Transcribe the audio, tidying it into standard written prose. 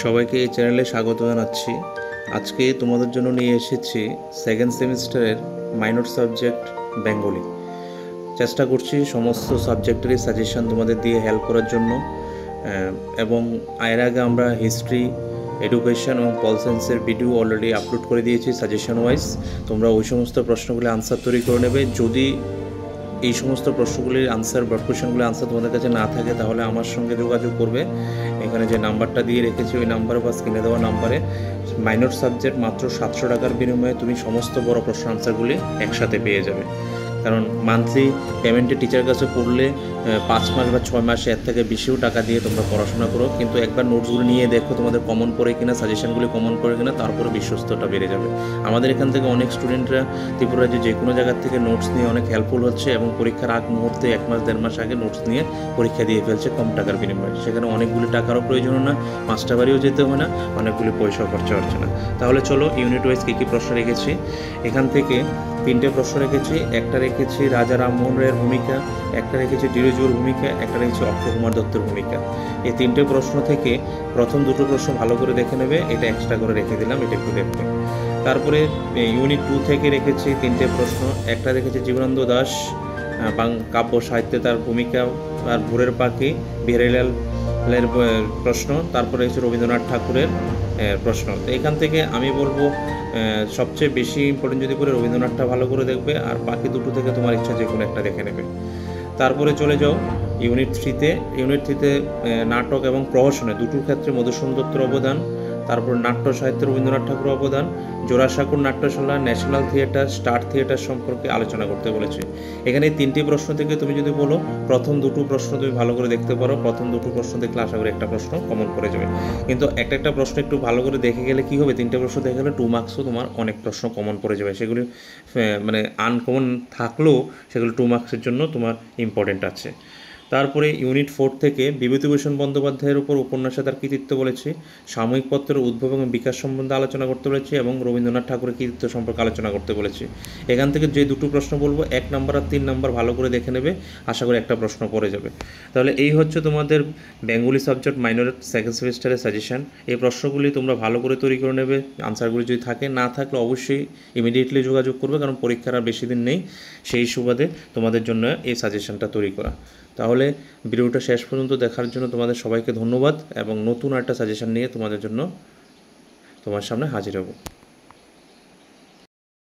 সবাইকে এই চ্যানেলে স্বাগত জানাচ্ছি। আজকে তোমাদের জন্য নিয়ে এসেছি সেকেন্ড সেমিস্টারের মাইনর সাবজেক্ট বেঙ্গলি। চেষ্টা করছি সমস্ত সাবজেক্টেরই সাজেশন তোমাদের দিয়ে হেল্প করার জন্য, এবং এর আগে আমরা হিস্ট্রি, এডুকেশন এবং পল সায়েন্সের ভিডিও অলরেডি আপলোড করে দিয়েছি সাজেশন ওয়াইজ। তোমরা ওই সমস্ত প্রশ্নগুলি আনসার তৈরি করে নেবে। যদি এই সমস্ত প্রশ্নগুলির আনসার বা কোয়েশনগুলির আনসার তোমাদের কাছে না থাকে তাহলে আমার সঙ্গে যোগাযোগ করবে। এখানে যে নাম্বারটা দিয়ে রেখেছি ওই নাম্বারে বা স্ক্রিনে দেওয়া নাম্বারে মাইনর সাবজেক্ট মাত্র 700 টাকার বিনিময়ে তুমি সমস্ত বড় প্রশ্ন আনসারগুলি একসাথে পেয়ে যাবে। কারণ মান্থলি পেমেন্টে টিচার কাছে পড়লে 5 মাস বা 6 মাসে এর থেকে বেশিও টাকা দিয়ে তোমরা পড়াশোনা করো, কিন্তু একবার নোটসগুলো নিয়ে দেখো তোমাদের কমন পড়ে কিনা, সাজেশনগুলি কমন পড়ে কিনা, তারপরে বিশ্বস্ততা বেড়ে যাবে। আমাদের এখান থেকে অনেক স্টুডেন্টরা ত্রিপুরা যে কোনো জায়গার থেকে নোটস নিয়ে অনেক হেল্পফুল হচ্ছে এবং পরীক্ষার আগ মুহূর্তে 1 মাস 1.5 মাস আগে নোটস নিয়ে পরীক্ষা দিয়ে ফেলছে কম টাকার বিনিময়ে। সেখানে অনেকগুলি টাকারও প্রয়োজন না, মাস্টার বাড়িও যেতে হয় না, অনেকগুলি পয়সাও খরচা হচ্ছে না। তাহলে চলো ইউনিট ওয়াইজ কী কী প্রশ্ন রেখেছি। এখান থেকে 3টে প্রশ্ন রেখেছি। একটা রেখেছি রাজা রামমোহন রায়ের ভূমিকা, একটা রেখেছি ডিরোজিওর ভূমিকা, একটা রেখেছি অক্ষয় কুমার দত্তের ভূমিকা। এই 3টে প্রশ্ন থেকে প্রথম 2টো প্রশ্ন ভালো করে দেখে নেবে, এটা এক্সট্রা করে রেখে দিলাম, এটা একটু দেখবে। তারপরে ইউনিট 2 থেকে রেখেছি 3টে প্রশ্ন। একটা রেখেছি জীবনানন্দ দাশ কাব্য সাহিত্যে তার ভূমিকা, আর ভোরের পাখি বিহারীলালের প্রশ্ন। তারপরে হচ্ছে রবীন্দ্রনাথ ঠাকুরের প্রশ্ন। তো এখান থেকে আমি বলবো সবচেয়ে বেশি ইম্পর্টেন্ট যদি করে রবীন্দ্রনাথটা ভালো করে দেখবে, আর বাকি দুটো থেকে তোমার ইচ্ছা যে কোনো একটা দেখে নেবে। তারপরে চলে যাও ইউনিট 3তে। ইউনিট 3তে নাটক এবং প্রহসনে দুটোর ক্ষেত্রে মধুসূদন দত্তের অবদান, তারপর নাট্য সাহিত্যে রবীন্দ্রনাথ ঠাকুরের অবদান, জোড়াসাঁকোর নাট্যশালা, ন্যাশনাল থিয়েটার, স্টার থিয়েটার সম্পর্কে আলোচনা করতে বলেছে। এখানে 3টি প্রশ্ন থেকে তুমি যদি বলো প্রথম 2টো প্রশ্ন তুমি ভালো করে দেখতে পারো, প্রথম 2টো প্রশ্ন দেখলে আশা করি একটা প্রশ্ন কমন পড়ে যাবে। কিন্তু একটা প্রশ্ন একটু ভালো করে দেখে গেলে কী হবে, 3টে প্রশ্ন দেখে গেলে 2 মার্কসও তোমার অনেক প্রশ্ন কমন পড়ে যাবে। সেগুলি মানে আনকমন থাকলেও সেগুলো 2 মার্কসের জন্য তোমার ইম্পর্টেন্ট আছে। তারপরে ইউনিট 4 থেকে বিভূতিভূষণ বন্দ্যোপাধ্যায়ের উপর উপন্যাসে তার কৃতিত্ব বলেছি, সাময়িক পত্রের উদ্ভব এবং বিকাশ সম্বন্ধে আলোচনা করতে বলেছি, এবং রবীন্দ্রনাথ ঠাকুরের কৃতিত্ব সম্পর্কে আলোচনা করতে বলেছি। এখান থেকে যে 2টো প্রশ্ন বলবো 1 নম্বর আর 3 নম্বর ভালো করে দেখে নেবে, আশা করি একটা প্রশ্ন পড়ে যাবে। তাহলে এই হচ্ছে তোমাদের বেঙ্গলি সাবজেক্ট মাইনরের সেকেন্ড সেমিস্টারের সাজেশন। এই প্রশ্নগুলি তোমরা ভালো করে তৈরি করে নেবে। আনসারগুলি যদি থাকে না থাকলে অবশ্যই ইমিডিয়েটলি যোগাযোগ করবে, কারণ পরীক্ষার আর বেশি দিন নেই। সেই সুবাদে তোমাদের জন্য এই সাজেশনটা তৈরি করা। তাহলে ভিডিওটা শেষ পর্যন্ত দেখার জন্য তোমাদের সবাইকে ধন্যবাদ, এবং নতুন একটা সাজেশন নিয়ে তোমাদের জন্য তোমার সামনে হাজির হব।